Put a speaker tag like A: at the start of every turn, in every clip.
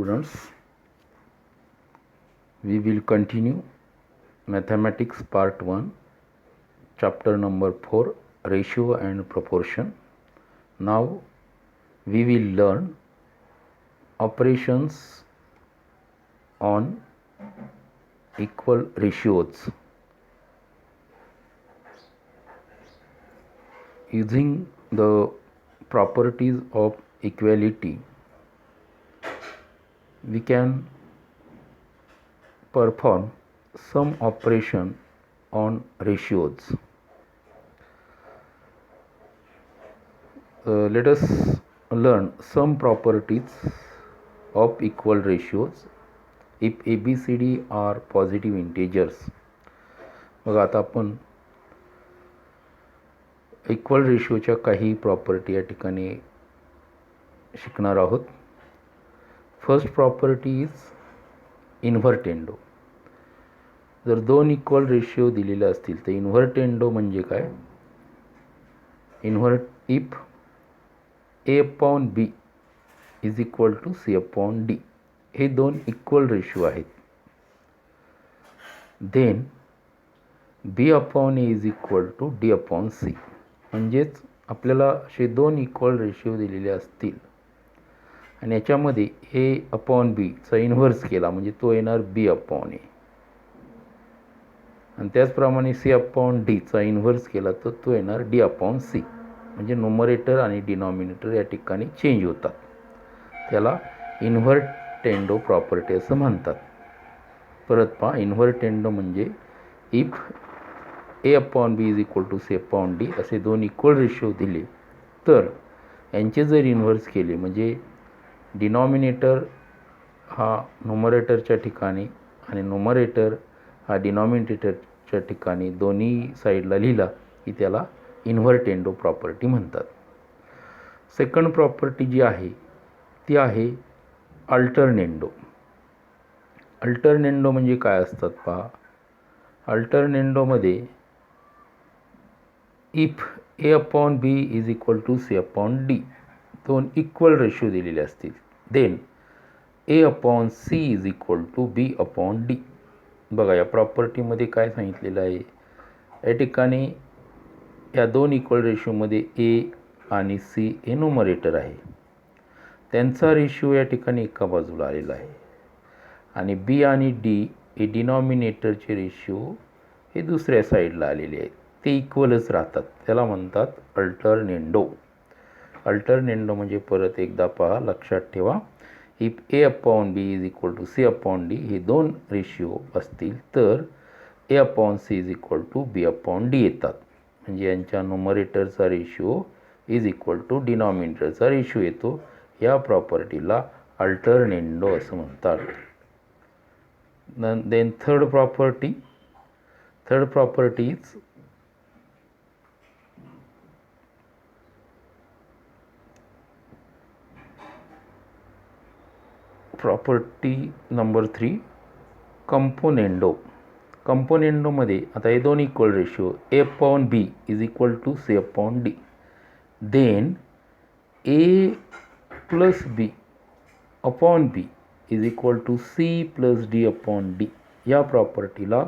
A: Students, we will continue mathematics part 1, chapter number 4, ratio and proportion. Now we will learn operations on equal ratios. Using the properties of equality, we can perform some operation on ratios. Let us learn some properties of equal ratios if ABCD are positive integers. मग आता आपण equal रेशिओच्या काही property या ठिकाणी शिकणार आहोत. First property is invertendo. जर दोन इक्वल रेशिओ दिलेले असतील तर इन्व्हर्टेंडो म्हणजे काय? If A upon B is equal to C upon D हे दोन इक्वल रेशिओ आहेत. Then B upon A is equal to D upon C. म्हणजेच आपल्याला असे दोन इक्वल रेशिओ दिलेले असतील आणि याच्यामध्ये A अपॉन B चा इन्व्हर्स केला म्हणजे तो येणार B अपॉन A, आणि त्याचप्रमाणे C अपॉन D चा इन्व्हर्स केला तर तो येणार D अपॉन C. म्हणजे न्यूमरेटर आणि डिनॉमिनेटर या ठिकाणी चेंज होतात. त्याला इन्व्हर्टेंडो प्रॉपर्टी असं म्हणतात. परत पहा, इन्व्हर्टेंडो म्हणजे if A upon B is equal to C upon D असे दोन इक्वल रेशिओ दिले तर यांचे जर इन्व्हर्स केले म्हणजे डिनॉमिनेटर हा न्यूमरेटरच्या ठिकाणी आणि न्यूमरेटर हा डिनॉमिनेटरच्या ठिकाणी दोन्ही साईडला लिहिला की त्याला इन्व्हर्टेंडो प्रॉपर्टी म्हणतात. सेकंड प्रॉपर्टी जी आहे ती आहे अल्टरनेंडो. अल्टरनेंडो म्हणजे काय असतात पहा. अल्टरनेंडोमध्ये if A upon B is equal to C upon D दोन इक्वल रेशिओ दिलेले असतील, then A upon C is equal to B upon D. बघा या प्रॉपर्टीमध्ये काय सांगितलेलं आहे. या ठिकाणी या दोन इक्वल रेशिओमध्ये A आणि C हे न्यूमरेटर आहे, त्यांचा रेशिओ या ठिकाणी एका बाजूला आलेला आहे, आणि B आणि D हे डिनॉमिनेटरचे रेशिओ हे दुसऱ्या साईडला आलेले आहेत. ते इक्वलच राहतात. त्याला म्हणतात अल्टरनेंडो. अल्टरनेंडो म्हणजे परत एकदा पहा, लक्षात ठेवा. If A upon B is equal to C upon D हे दोन रेशिओ असतील तर A upon C is equal to B upon D येतात. म्हणजे यांच्या न्यूमरेटरचा रेशिओ इज इक्वल टू डिनॉमिनेटरचा रेशिओ येतो. या प्रॉपर्टीला अल्टरनेंडो असं म्हणतात. Then third property is property number 3 componendo. कंपोनेंडोमध्ये आता हे दोन equal ratio A upon B is equal to C upon D, then A plus B upon B is equal to C plus D upon D. या प्रॉपर्टीला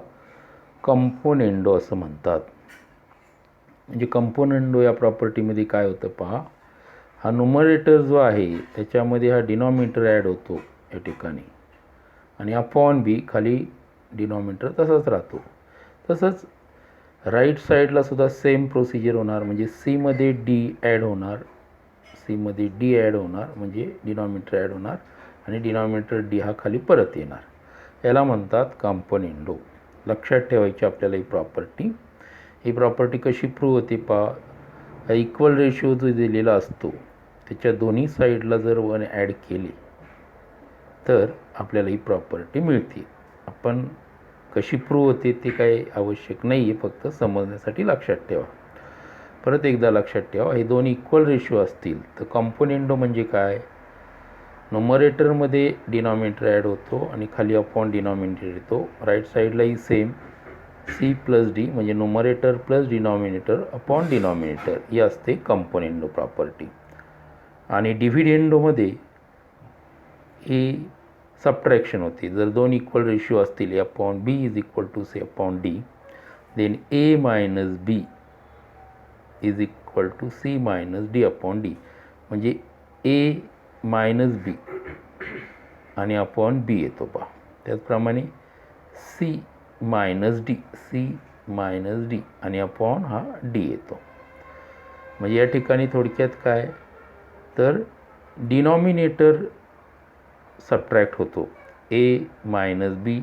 A: componendo असं म्हणतात. म्हणजे componendo या प्रॉपर्टीमध्ये काय होतं पहा, हा न्यूमरेटर जो आहे त्याच्यामध्ये हा डिनॉमिनेटर ॲड होतो या ठिकाणी, आणि अपॉन B खाली डिनॉमिनेटर तसाच राहतो. तसंच राईट साईडला सुद्धा सेम प्रोसिजर होणार. म्हणजे C मध्ये D ॲड होणार, म्हणजे डिनॉमिनेटर ॲड होणार आणि डिनॉमिनेटर D हा खाली परत येणार. याला म्हणतात कंपोनेंडो. लक्षात ठेवायची आपल्याला ही प्रॉपर्टी. ही प्रॉपर्टी कशी प्रूव्ह होते पहा. इक्वल रेशिओ जो दिलेला असतो त्याच्या दोन्ही साईडला जर वन ॲड केली तर आपल्याला ही प्रॉपर्टी मिळते. आपण कशी प्रूव्ह होते ते काही आवश्यक नाही आहे, फक्त समजण्यासाठी लक्षात ठेवा. परत एकदा लक्षात ठेवा, हे दोन इक्वल रेशिओ असतील तर कंपोनेंडो म्हणजे काय, न्यूमरेटरमध्ये डिनॉमिनेटर ॲड होतो आणि खाली अपॉन डिनॉमिनेटर येतो. राईट साईडलाही सेम C प्लस D म्हणजे numerator plus denominator upon denominator ही असते कंपोनेंडो प्रॉपर्टी. आणि डिव्हिडेंडोमध्ये A सबट्रॅक्शन होते. जर दोन इक्वल रेशिओ असतील, A upon B is equal to C upon D, then A minus B is equal to C minus D upon D. म्हणजे A minus बी आणि upon बी येतो पहा. त्याचप्रमाणे सी मायनस डी आणि अपॉन हा डी येतो. म्हणजे या ठिकाणी थोडक्यात काय, तर डिनॉमिनेटर सबट्रॅक्ट होतो, A minus B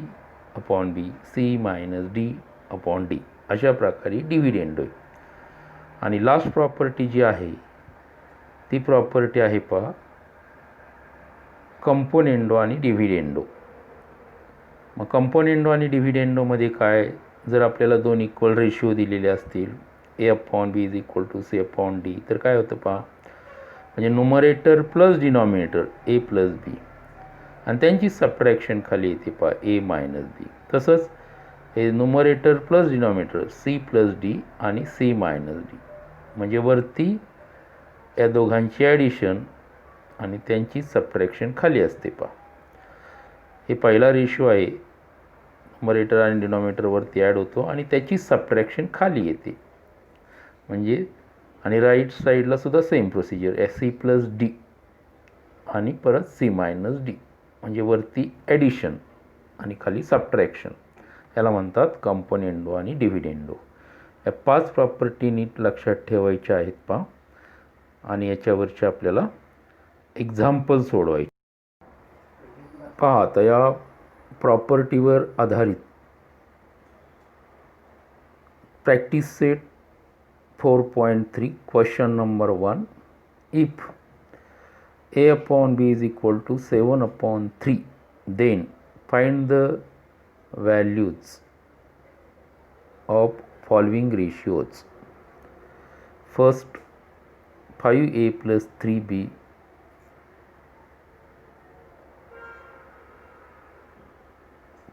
A: upon B, C minus D upon D, अशा प्रकारे डिव्हिडेंड होईल. आणि लास्ट प्रॉपर्टी जी आहे ती प्रॉपर्टी आहे पहा कंपोनेंडो आणि डिव्हिडेंडो. मग कंपोनेंडो आणि डिव्हिडेंडोमध्ये काय, जर आपल्याला दोन इक्वल रेशिओ दिलेले असतील, A upon B is equal to C upon D, तर काय होतं पहा, म्हणजे numerator plus denominator A plus B आणि त्यांची सबट्रॅक्शन खाली येते पहा ए मायनस बी. तसंच हे numerator plus denominator C plus D आणि सी मायनस डी, म्हणजे वरती या दोघांची ॲडिशन आणि त्यांची सबट्रॅक्शन खाली असते पहा. हे पहिला रेशिओ आहे, न्युमरेटर आणि डिनॉमिनेटरवरती ॲड होतो आणि त्याची सबट्रॅक्शन खाली येते. म्हणजे आणि राईट साईडला सुद्धा same procedure, C plus D आणि परत सी मायनस डी, म्हणजे वरती ॲडिशन आणि खाली सबट्रॅक्शन. याला म्हणतात कंपोनेंडो आणि डिव्हिडेंडो. या 5 प्रॉपर्टी नीट लक्षात ठेवायच्या आहेत पहा आणि याच्यावरचे आपल्याला एक्झाम्पल सोडवायचे पहा. आता या प्रॉपर्टीवर आधारित practice set 4.3 question number 1. If a upon b is equal to 7 upon 3, then find the values of following ratios. First, 5a plus 3b,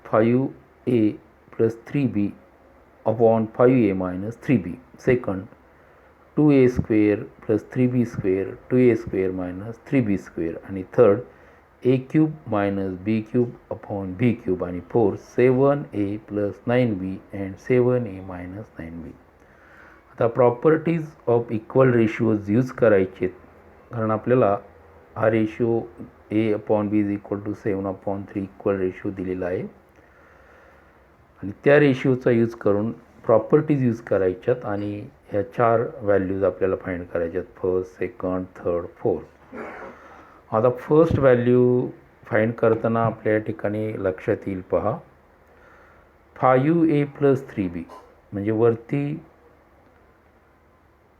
A: 5a plus 3b upon 5a minus 3b. Second, 2a square plus 3b square, 2a square minus 3b square. आणि third, a cube minus b cube upon b cube. आणि fourth, 7a plus 9b and 7a minus 9b. आता properties of equal ratios use करायचे, कारण आपल्याला हा ratio A upon B is equal to 7 upon 3 equal ratio दिलेला आहे आणि त्या रेशिओचा यूज करून प्रॉपर्टीज यूज करायच्यात आणि ह्या 4 व्हॅल्यूज आपल्याला फाइंड करायच्यात, फर्स्ट, सेकंड, थर्ड, फोर्थ. आता फर्स्ट व्हॅल्यू फाइंड करताना आपल्या या ठिकाणी लक्षात येईल पहा 5a प्लस 3b, म्हणजे वरती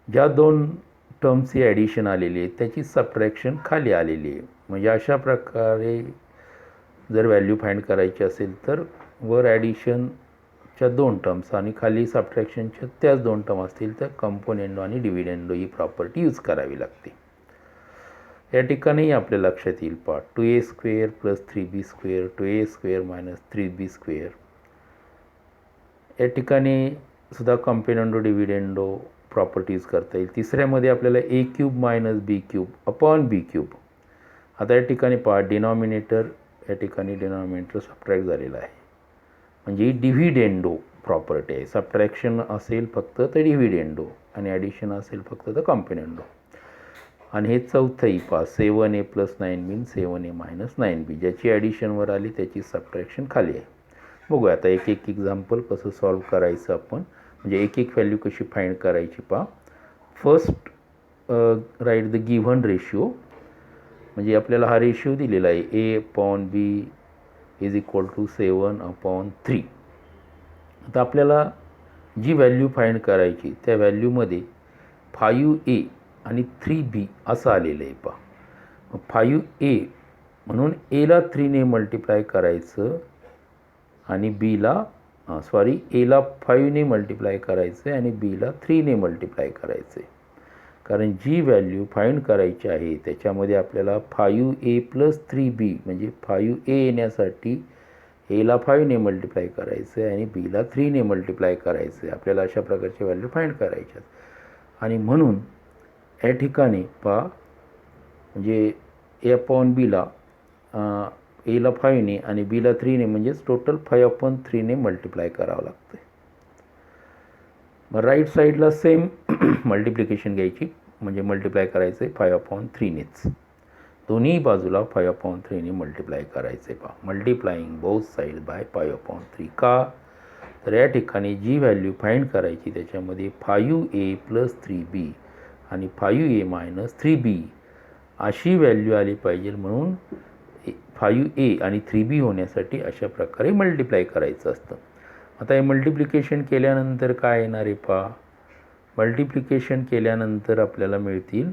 A: ज्या 2 टर्म्सची ॲडिशन आलेली आहे त्याची सबट्रॅक्शन खाली आलेली आहे. म्हणजे अशा प्रकारे जर व्हॅल्यू फाइंड करायची असेल तर वर ॲडिशनच्या 2 टर्म्स आणि खाली सबट्रॅक्शनच्या त्याच 2 टर्म असतील तर कंपोनेंडो आणि डिव्हिडेंडो ही प्रॉपर्टी यूज करावी लागते. या ठिकाणी आपल्या लक्षात येईल पहा 2a square plus 3b square, 2a square minus 3b square. या ठिकाणी सुद्धा कंपोनेंडो डिव्हिडेंडो प्रॉपर्टी यूज करता येईल. तिसऱ्यामध्ये आपल्याला a cube minus b cube upon b cube. आता या ठिकाणी पहा डिनॉमिनेटर, या ठिकाणी डिनॉमिनेटर सबट्रॅक्ट झालेला आहे, म्हणजे डिव्हिडेंडो प्रॉपर्टी आहे. सबट्रॅक्शन असेल फक्त तर डिव्हिडेंडो आणि ॲडिशन असेल फक्त तर कंपोनेंडो. आणि हे चौथंही पहा 7a plus 9b 7a minus 9b, ज्याची ॲडिशनवर आली त्याची सबट्रॅक्शन खाली आहे. बघूया आता एक एक एक्झाम्पल कसं सॉल्व करायचं आपण, म्हणजे एक एक व्हॅल्यू कशी फाइंड करायची पहा. First, write the given ratio, म्हणजे आपल्याला हा रेशिओ दिलेला आहे a upon b is equal to 7 upon 3. आता आपल्याला जी व्हॅल्यू फाइंड करायची त्या व्हॅल्यूमध्ये 5a आणि 3b असं आलेलं आहे पहा. 5a म्हणून एला 3ने मल्टिप्लाय करायचं आणि बीला एला 5ने मल्टिप्लाय करायचं आणि बीला 3ने मल्टिप्लाय करायचं आहे. कारण जी व्हॅल्यू फाइंड करायची आहे त्याच्यामध्ये आपल्याला 5a प्लस 3b म्हणजे 5a येण्यासाठी एला 5ने मल्टिप्लाय करायचं आहे आणि बीला 3ने मल्टिप्लाय करायचं आहे. आपल्याला अशा प्रकारचे व्हॅल्यू फाइंड करायच्यात आणि म्हणून या ठिकाणी पहा म्हणजे ए अपॉन बीला एला 5ने आणि बीला 3ने, म्हणजेच टोटल 5/3ने मल्टिप्लाय करावं लागतं. मग राईट साईडला सेम मल्टिप्लिकेशन घ्यायची, म्हणजे मल्टिप्लाय करायचं आहे 5/3नेच. दोन्ही बाजूला 5/3ने मल्टिप्लाय करायचं आहे. पहा, मल्टिप्लाईंग बोथ साईड बाय 5/3. का? तर या ठिकाणी जी व्हॅल्यू फाइंड करायची त्याच्यामध्ये 5a + 3b आणि 5a - 3b अशी व्हॅल्यू आली पाहिजे. म्हणून 5a आणि 3b होण्यासाठी अशा प्रकारे मल्टिप्लाय करायचं असतं. आता हे मल्टिप्लिकेशन केल्यानंतर काय येणार आहे पहा. मल्टिप्लिकेशन केल्यानंतर आपल्याला मिळतील,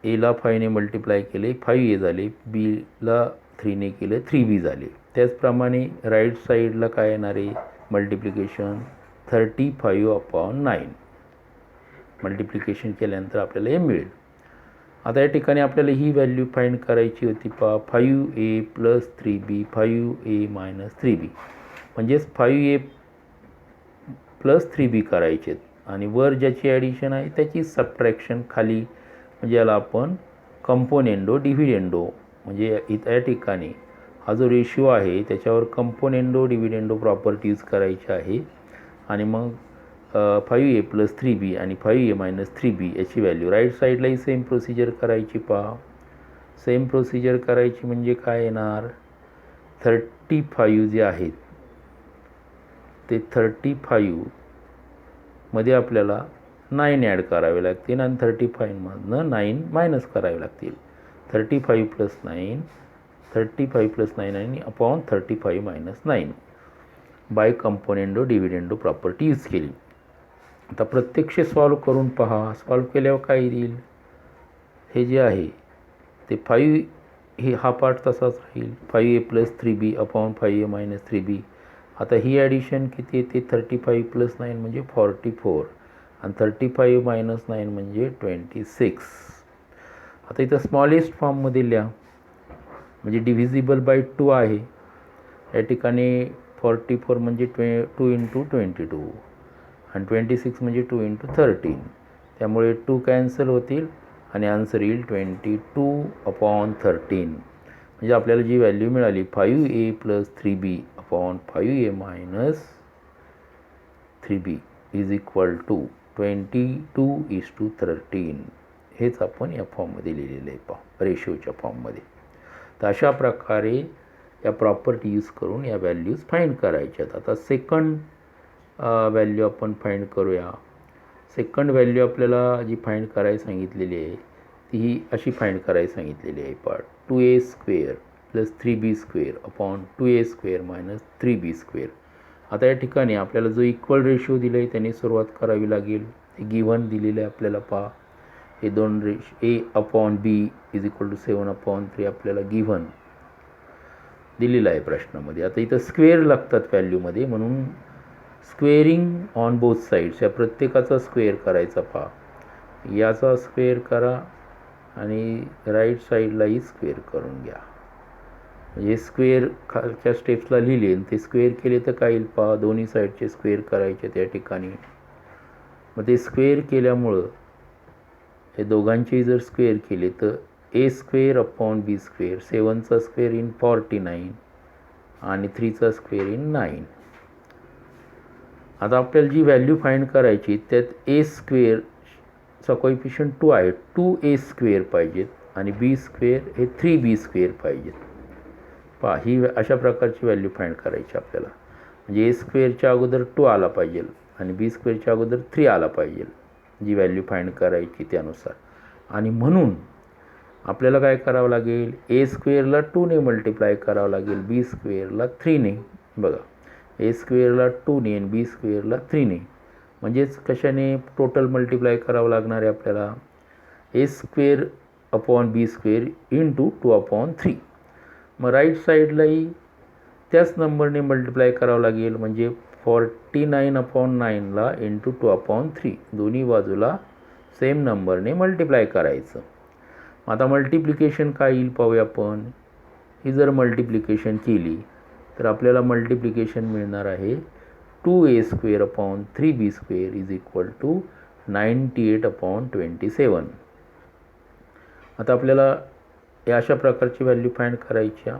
A: एला 5ने मल्टिप्लाय केले 5a झाले, बीला 3ने केले 3b झाले. त्याचप्रमाणे राईट साईडला काय येणार आहे मल्टिप्लिकेशन 35/9. मल्टिप्लिकेशन केल्यानंतर आपल्याला हे मिळेल. आता या ठिकाणी आपल्याला ही व्हॅल्यू फाइंड करायची होती पहा, 5a + 3b 5a - 3b, म्हणजेच 5a + 3b करायचे आणि वर ज्याची ॲडिशन आहे त्याची सबट्रॅक्शन खाली, म्हणजे याला आपण कंपोनेंडो डिव्हिडेंडो, म्हणजे या ठिकाणी हा जो रेशिओ आहे त्याच्यावर कंपोनेंडो डिव्हिडेंडो प्रॉपर्टी यूज करायची आहे. आणि मग 5a + 3b आणि 5a - 3b याची व्हॅल्यू राईट साईडलाही सेम प्रोसिजर करायची. पहा, सेम प्रोसिजर करायची म्हणजे काय येणार, 35 जे आहेत ते 35 मध्ये आपल्याला 9 ॲड करावे लागतील आणि 35मधनं 9 मायनस करावे लागतील. 35 + 9 35 + 9 आणि upon 35 - 9 by componendo dividendo property use केली. आता प्रत्यक्ष सॉल्व करून पहा. सॉल्व केल्यावर काय येईल, हे जे आहे ते 5 हे हा पार्ट तसाच राहील, 5a + 3b upon 5a - 3b. आता ही ॲडिशन किती येते, 35 + 9 म्हणजे 44 आणि 35 - 9 म्हणजे 26. आता इथं स्मॉलेस्ट फॉर्ममध्ये लिहा, म्हणजे डिव्हिजिबल बाय 2 आहे. या ठिकाणी 44 म्हणजे 2 × 22 आणि 26 म्हणजे 2 × 13. त्यामुळे 2 कॅन्सल होतील आणि आन्सर येईल 22/13. म्हणजे आपल्याला जी व्हॅल्यू मिळाली 5a + 3b upon 5a - 3b is equal to 22:13. हेच आपण या फॉर्ममध्ये लिहिलेलं आहे पहा, रेशोच्या फॉर्ममध्ये. तर अशा प्रकारे या प्रॉपर्टी यूज करून या व्हॅल्यूज फाइंड करायच्यात. आता सेकंड व्हॅल्यू आपण फाइंड करूया. सेकंड व्हॅल्यू आपल्याला जी फाइंड करायला सांगितलेली आहे ती ही अशी फाइंड करायला सांगितलेली आहे पहा, 2a² + 3b² upon 2a² - 3b². आता या ठिकाणी आपल्याला जो इक्वल रेशो दिला आहे त्याने सुरुवात करावी लागेल. हे गिव्हन दिलेलं आहे आपल्याला पहा, हे दोन a/b इज इक्वल टू 7/3 आपल्याला गिव्हन दिलेलं आहे प्रश्नामध्ये. आता इथं स्क्वेअर लागतात व्हॅल्यूमध्ये, म्हणून स्क्वेअरिंग ऑन बोथ साईड्स, या प्रत्येकाचा स्क्वेअर करायचा पहा. याचा स्क्वेअर करा आणि राईट साईडलाही स्क्वेअर करून घ्या. म्हणजे स्क्वेअर खालच्या स्टेप्सला लिहिले आणि ते स्क्वेअर केले तर काय येईल पहा, दोन्ही साईडचे स्क्वेअर करायचे त्या ठिकाणी. मग ते स्क्वेअर केल्यामुळं हे दोघांचेही जर स्क्वेअर केले तर a² upon b², 7चा square in 49 आणि 3चा स्क्वेअर इन 9. आता आपल्याला जी व्हॅल्यू फाइंड करायची त्यात a² कोएफिशियंट 2 आहे, 2a² पाहिजेत आणि b² हे 3b² पाहिजेत. पहा, ही अशा प्रकारची व्हॅल्यू फाइंड करायची आपल्याला. म्हणजे a² अगोदर 2 आला पाहिजे आणि b² अगोदर 3 आला पाहिजे, जी व्हॅल्यू फाइंड करायची त्यानुसार. आणि म्हणून आपल्याला काय करावं लागेल, a² 2ने मल्टिप्लाय करावं लागेल, b² 3ने. बघा, a² 2ने आणि b² 3ने, म्हणजेच कशाने टोटल मल्टिप्लाय करावं लागणार आहे आपल्याला, a² अपॉन b² इंटू 2/3. मग राईट साईडलाही त्याच नंबरने मल्टिप्लाय करावं लागेल, म्हणजे 49/9ला इंटू 2/3, दोन्ही बाजूला सेम नंबरने मल्टिप्लाय करायचं. आता मल्टिप्लिकेशन काय येईल पाहूया आपण. ही जर मल्टिप्लिकेशन केली तर आपल्याला मल्टिप्लिकेशन मिळणार आहे 2a² upon 3b² is equal to 98/27. आता आपल्याला या अशा प्रकारची व्हॅल्यू फाइंड करायच्या.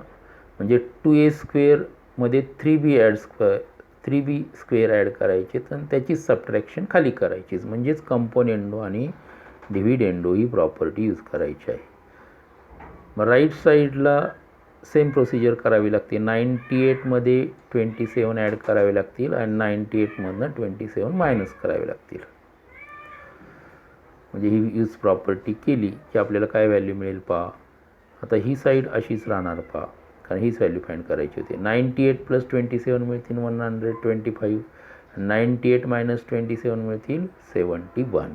A: म्हणजे 2a² मध्ये 3b स्क्वेअर ॲड करायचे तर त्याची सबट्रॅक्शन खाली करायचीच. म्हणजेच कंपोनेंडो आणि डिव्हिडेंडो ही प्रॉपर्टी यूज करायची आहे. मग राईट साईडला सेम प्रोसिजर करावी लागते. 98 मध्ये 27 ॲड करावे लागतील आणि 98 मधनं 27 मायनस करावे लागतील. म्हणजे ही यूज प्रॉपर्टी केली की आपल्याला काय व्हॅल्यू मिळेल पहा. आता ही साईड अशीच राहणार पहा, कारण हीच व्हॅल्यू फाइंड करायची होती. 98 + 27 मिळतील 125. 98 - 27 मिळतील 71.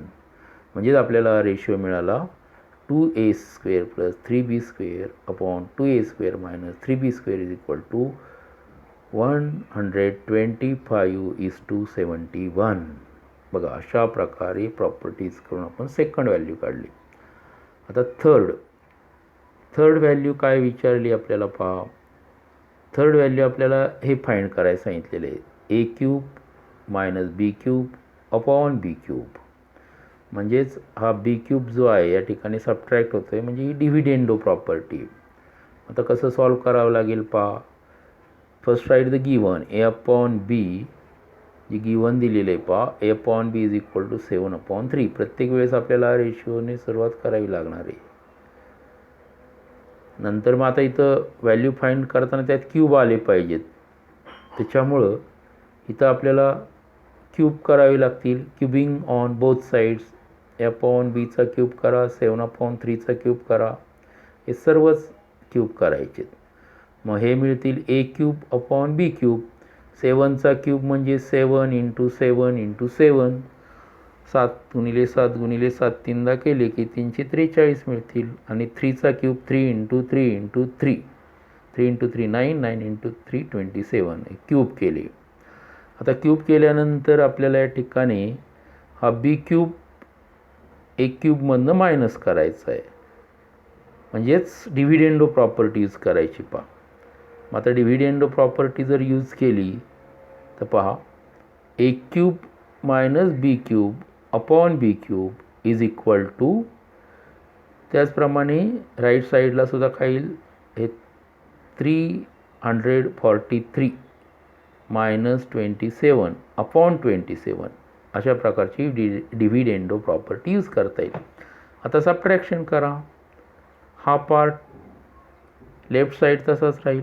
A: म्हणजेच आपल्याला रेशिओ मिळाला 2a² + 3b² upon 2a² - 3b² = 125:71. बघा अशा प्रकारे प्रॉपर्टीज करून आपण सेकंड व्हॅल्यू काढली. आता थर्ड व्हॅल्यू काय विचारली आपल्याला पहा. थर्ड व्हॅल्यू आपल्याला हे फाइंड करायला सांगितलेलं आहे. a³ - b³ upon b³. म्हणजेच हा b³ जो आहे या ठिकाणी सबट्रॅक्ट होतो आहे, म्हणजे ही डिव्हिडेंडो प्रॉपर्टी. आता कसं सॉल्व करावं लागेल पहा. First write the given a/b, जी गिवन दिलेलं आहे पहा. a/b = 7/3. प्रत्येक वेळेस आपल्याला रेशिओने सुरुवात करावी लागणार आहे. नंतर मग आता इथं व्हॅल्यू फाइंड करताना त्यात क्यूब आले पाहिजेत. त्याच्यामुळं इथं आपल्याला क्यूब करावे लागतील. क्युबिंग ऑन बोथ साईड्स. a/b चा क्यूब करा, 7/3 चा क्यूब करा. हे सर्वच क्यूब करायचे. मग हे मिळतील a³ अपॉन b³. 7 चा क्यूब म्हणजे 7 × 7 × 7. 7 × 7 × 7 तीनदा केले की 343 मिळतील. आणि 3 चा क्यूब 3 × 3 × 3. 3 × 3 9, 9 × 3 27. क्यूब केले. आता क्यूब केल्यानंतर आपल्याला या ठिकाणी हा b³ a³ मधनं मायनस करायचा आहे. म्हणजेच डिव्हिडेंडो प्रॉपर्टी यूज करायची पहा. मग आता डिव्हिडेंडो प्रॉपर्टी जर यूज केली तर पहा, a³ - b³ अपॉन b³ = त्याचप्रमाणे राईट साईडला सुद्धा काय येईल, हे 343 - 27 अपॉन 27. अशा प्रकारची डिव्हिडेंडो प्रॉपर्टी यूज करता येईल. आता सबट्रॅक्शन करा. हा पार्ट लेफ्ट साईड तसाच राहील.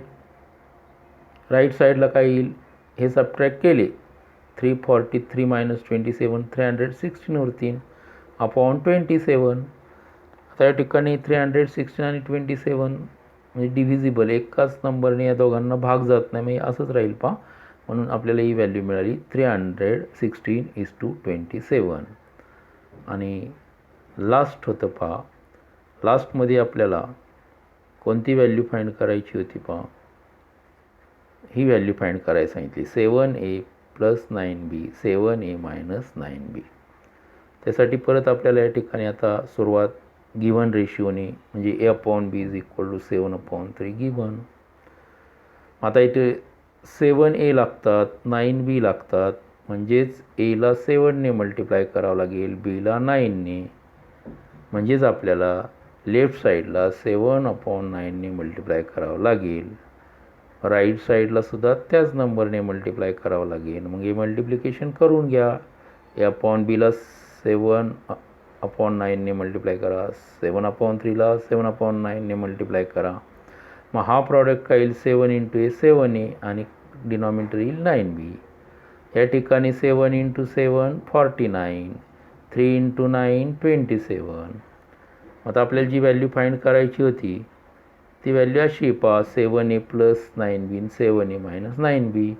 A: राईट साईडला काय येईल, हे सबट्रॅक्ट केले 343 - 27 316 उरतील अपॉन 27. आता या ठिकाणी 316 आणि 27 म्हणजे डिव्हिजिबल, एकाच नंबरने या दोघांना भाग जात नाही, म्हणजे असंच राहील पहा. म्हणून आपल्याला ही व्हॅल्यू मिळाली 316:27. आणि लास्ट होतं पहा. लास्टमध्ये आपल्याला कोणती व्हॅल्यू फाइंड करायची होती पहा. ही व्हॅल्यू फाइंड करायला सांगितली 7a + 9b 7a - 9b. त्यासाठी परत आपल्याला या ठिकाणी आता सुरुवात गिवन रेशिओने, म्हणजे a/b = 7/3 गिवन. आता इथे 7a लागतात, 9b लागतात. म्हणजेच aला 7ने मल्टिप्लाय करावं लागेल, bला 9ने. म्हणजेच आपल्याला लेफ्ट साईडला 7/9ने मल्टिप्लाय करावं लागेल. राईट साईडला सुद्धा त्याच नंबरने मल्टिप्लाय करावं लागेल. मग हे मल्टिप्लिकेशन करून घ्या. a/b ला 7/9ने मल्टिप्लाय करा, 7/3 ला 7/9ने मल्टिप्लाय करा. मग हा प्रॉडक्ट काय येईल, 7 × a 7a आणि डिनॉमिनेटर येईल 9b. या ठिकाणी 7 × 7 49, 3 × 9 27. आता आपल्याला जी व्हॅल्यू फाइंड करायची होती ती व्हॅल्यू अशी पहा, 7a + 9b 7a - 9b.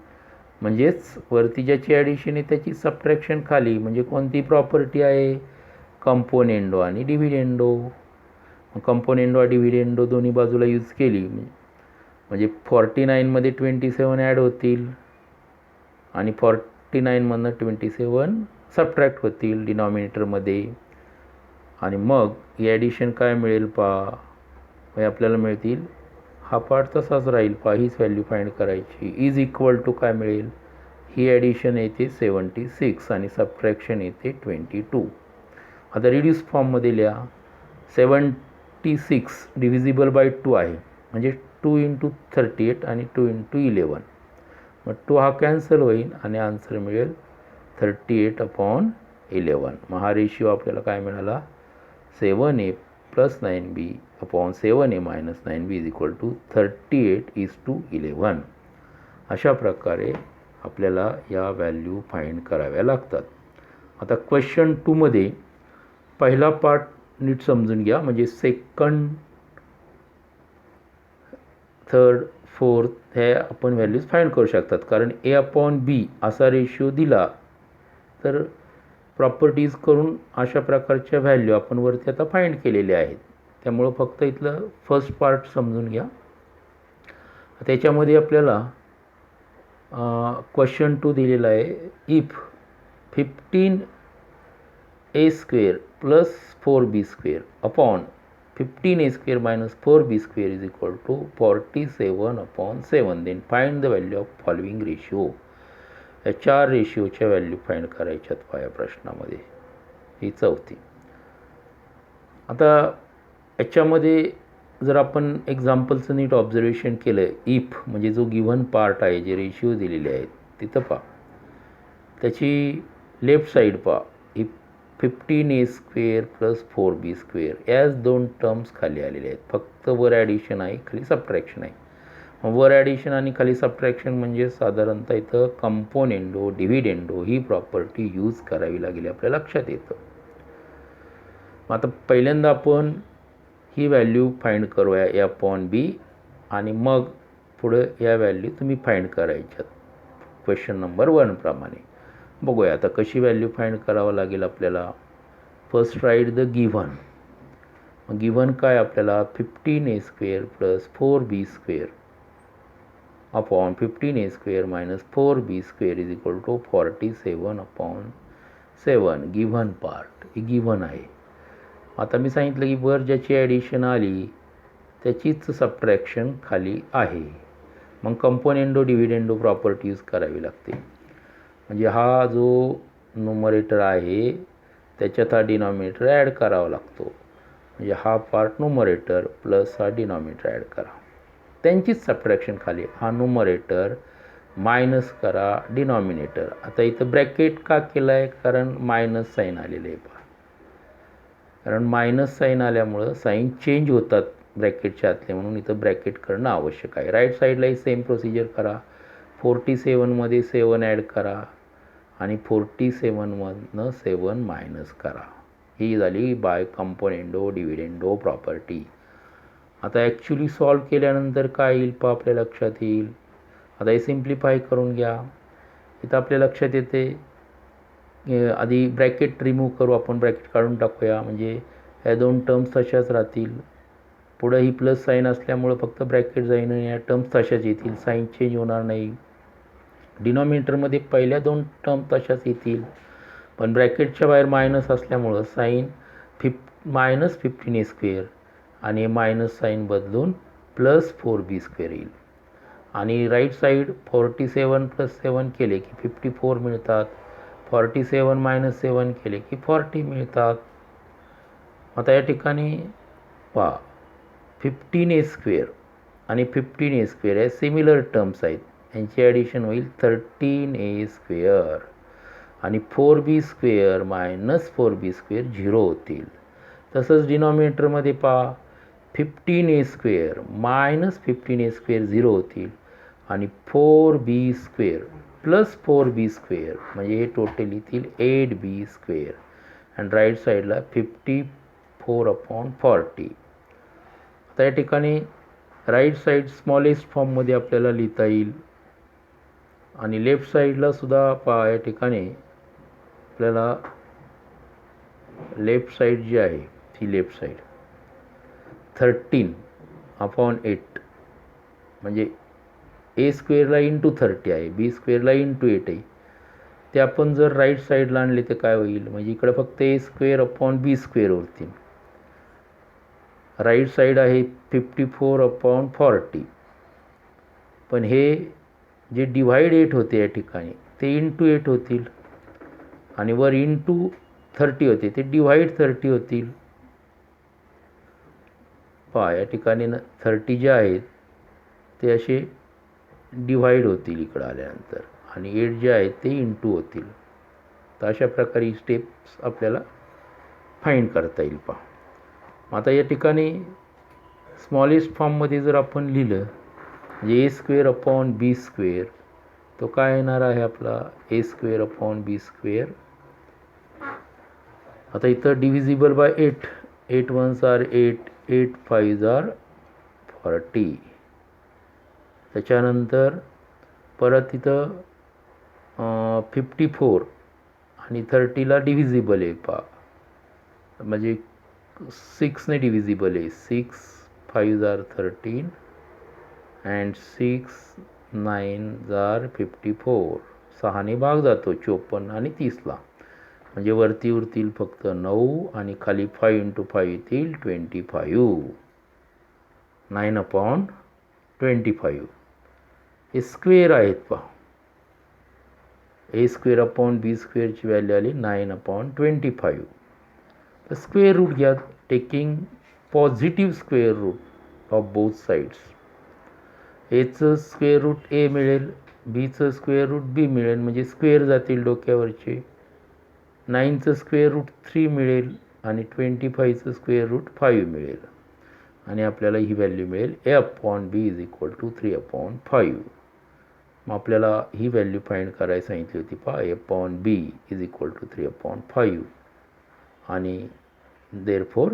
A: म्हणजेच वरती ज्याची ॲडिशन आहे त्याची सबट्रॅक्शन खाली. म्हणजे कोणती प्रॉपर्टी आहे, कंपोनेंडो आणि डिव्हिडेंडो. कंपोनेंडो आणि डिव्हिडेंडो दोन्ही बाजूला यूज केली म्हणजे 49 मध्ये 27 ॲड होतील आणि 49 मधनं 27 सबट्रॅक्ट होतील डिनॉमिनेटरमध्ये. आणि मग ही ॲडिशन काय मिळेल पहा, आपल्याला मिळतील, हा पार्ट तसाच राहील पहा. हीच व्हॅल्यू फाइंड करायची. = काय मिळेल, ही ॲडिशन येते 76 आणि सबट्रॅक्शन येते 22. आता रिड्यूस फॉर्ममध्ये लिहा. 7 46 डिव्हिजिबल बाय 2 आहे, म्हणजे 2 × 38 आणि 2 × 11. मग 2 हा कॅन्सल होईल आणि आन्सर मिळेल 38/11. मग हा रेशिओ आपल्याला काय मिळाला? 7a + 9b upon 7a - 9b is equal to 38:11. अशा प्रकारे आपल्याला या व्हॅल्यू फाइंड कराव्या लागतात. आता क्वेश्चन 2मध्ये पहिला पार्ट नीट समजून घ्या, म्हणजे सेकंड, थर्ड, फोर्थ हे आपण व्हॅल्यूज फाइंड करू शकतात. कारण a/b असा रेशिओ दिला तर प्रॉपर्टीज करून अशा प्रकारच्या व्हॅल्यू आपण वरती आता फाइंड केलेल्या आहेत. त्यामुळं फक्त इथलं फर्स्ट पार्ट समजून घ्या. त्याच्यामध्ये आपल्याला क्वेश्चन 2 दिलेला आहे. If 15a² + 4b² upon 15a² - 4b² is equal to 47/7. Then find the value of following ratio. या 4 रेशिओच्या व्हॅल्यू फाइंड करायच्यात या प्रश्नामध्ये. ही चौथी. आता याच्यामध्ये जर आपण एक्झाम्पलचं नीट ऑब्झर्वेशन केलं, इफ म्हणजे जो गिव्हन पार्ट आहे, जे रेशिओ दिलेले आहेत तिथं पहा, त्याची लेफ्ट साईड पहा. इफ 15a² + 4b² याच 2 टर्म्स खाली आलेले आहेत. फक्त वर ॲडिशन आहे, खाली सबट्रॅक्शन आहे. वर ॲडिशन आणि खाली सबट्रॅक्शन म्हणजे साधारणतः इथं कंपोनेंडो डिव्हिडेंडो ही प्रॉपर्टी यूज करावी लागेल, आपल्या लक्षात येतं. आता पहिल्यांदा आपण ही व्हॅल्यू फाइंड करूया a/b आणि मग पुढे या व्हॅल्यू तुम्ही फाइंड करायच्यात क्वेश्चन नंबर 1 प्रमाणे. बघूया आता कशी व्हॅल्यू फाइंड करावं लागेल आपल्याला. First write the given. मग गिव्हन काय आपल्याला? 15a² + 4b² upon 15a² - 4b² is equal to 47/7. Given part ही गिव्हन आहे. आता मी सांगितलं की वर ज्याची ॲडिशन आली त्याचीच सबट्रॅक्शन खाली आहे. मग कंपोनेंडो डिव्हिडेंडो प्रॉपर्टी यूज करावी लागते. म्हणजे हा जो न्यूमरेटर आहे त्याच्यात हा डिनॉमिनेटर ॲड करावा लागतो. म्हणजे हा पार्ट न्यूमरेटर प्लस हा डिनॉमिनेटर ॲड करा, त्यांचीच सबट्रॅक्शन खाली. हा न्यूमरेटर मायनस करा डिनॉमिनेटर. आता इथं ब्रॅकेट का केलं आहे? कारण मायनस साईन आलेलं आहे. कारण मायनस साईन आल्यामुळं साईन चेंज होतात ब्रॅकेटच्या आतले, म्हणून इथं ब्रॅकेट करणं आवश्यक आहे. राईट साईडलाही सेम प्रोसिजर करा. 47मध्ये 7 ॲड करा आणि 47मधनं 7 मायनस करा. ही झाली बाय कंपोनेंडो डिव्हिडेंडो प्रॉपर्टी. आता ॲक्च्युली सॉल्व केल्यानंतर काय येईल पहा, आपल्या लक्षात येईल. आता हे सिम्प्लिफाय करून घ्या. इथं आपल्या लक्षात येते, आधी ब्रॅकेट रिमूव्ह करू आपण, ब्रॅकेट काढून टाकूया. म्हणजे ह्या 2 टर्म्स तशाच राहतील. पुढं ही प्लस साईन असल्यामुळं फक्त ब्रॅकेट जाईन आणि या टर्म्स तशाच येतील, साईन चेंज होणार नाही. डिनॉमिनेटरमध्ये पहिल्या 2 टर्म तशाच येतील, पण ब्रॅकेटच्या बाहेर मायनस असल्यामुळं साईन -15a² आणि मायनस साईन बदलून +4b² येईल. आणि राईट साईड 47 + 7 केले की 54 मिळतात. 47 - 7 केले की 40 मिळतात. आता या ठिकाणी पहा, 15a² आणि 15a² हे सिमिलर टर्म्स आहेत. यांची ॲडिशन होईल 13a² आणि 4b² - 4b² 0 होतील. तसंच डिनॉमिनेटरमध्ये पहा, 15a² - 15a² 0 होतील आणि 4b² + 4b² म्हणजे हे टोटल येतील 8b². आणि राईट साईडला 54/40. आता या ठिकाणी राईट साईड स्मॉलेस्ट फॉर्ममध्ये आपल्याला लिहिता येईल. आणि लेफ्ट साईडला सुद्धा पहा, या ठिकाणी आपल्याला लेफ्ट साईड जी आहे ती लेफ्ट साईड 13/8 म्हणजे a² ला × 30 आहे, b² ला × 8 आहे. ते आपण जर राईट साईडला आणले तर काय होईल? म्हणजे इकडे फक्त a²/b² उरतील. राईट साईड आहे 54/40. पण हे जे डिव्हाइड 8 होते या ठिकाणी ते × 8 होतील आणि वर × 30 होते ते डिव्हाइड 30 होतील. पहा या ठिकाणी 30 जे आहेत ते असे डिव्हाइड होतील इकडं आल्यानंतर आणि 8 जे आहेत ते इंटू होतील. तर अशा प्रकारे ही स्टेप्स आपल्याला फाईंड करता येईल. पहा आता या ठिकाणी स्मॉलेस्ट फॉर्ममध्ये जर आपण लिहिलं म्हणजे ए स्क्वेअर अपॉन बी स्क्वेअर, तो काय येणार आहे आपला ए स्क्वेअर अपॉन बी स्क्वेअर. आता इथं divisible by 8, 8 1s R 8, 8 5s R 40. त्याच्यानंतर परत इथं 54 आणि 30ला डिव्हिजिबल आहे पहा, म्हणजे 6ने डिव्हिजिबल आहे. 6 5s R 13 and 6 9s R 54. 6ने भाग जातो 54 आणि 30ला, म्हणजे वरती उरतील फक्त 9 आणि खाली 5 × 5 येतील 25. 9/25 हे स्क्वेअर आहेत. पहा ए स्क्वेअर अपॉन बी स्क्वेअरची व्हॅल्यू आली 9/25. तर स्क्वेअर रूट घ्या, taking positive square root of both sides. एचं स्क्वेअर रूट ए मिळेल, बीचं स्क्वेअर रूट बी मिळेल, म्हणजे स्क्वेअर जातील डोक्यावरचे. 9चं स्क्वेअर रूट 3 मिळेल आणि 25चं स्क्वेअर रूट 5 मिळेल आणि आपल्याला ही व्हॅल्यू मिळेल A upon B is equal to 3/5. मग आपल्याला ही व्हॅल्यू फाईंड करायला सांगितली होती. पहा A upon B is equal to 3/5 आणि therefore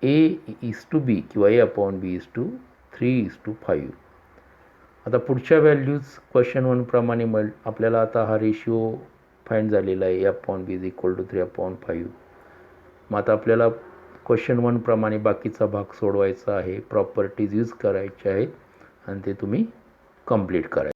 A: A is to B किंवा A upon B is to 3:5. आता पुढच्या व्हॅल्यूज क्वेश्चन 1 प्रमाणे मिळेल आपल्याला. आता हा रेशिओ फाईंड झालेला आहे A upon B is equal to 3/5. मग आता आपल्याला क्वेश्चन 1 प्रमाणे बाकीचा भाग सोडवायचा आहे, प्रॉपर्टीज यूज करायचे आहेत आणि ते तुम्ही कंप्लीट करायचे.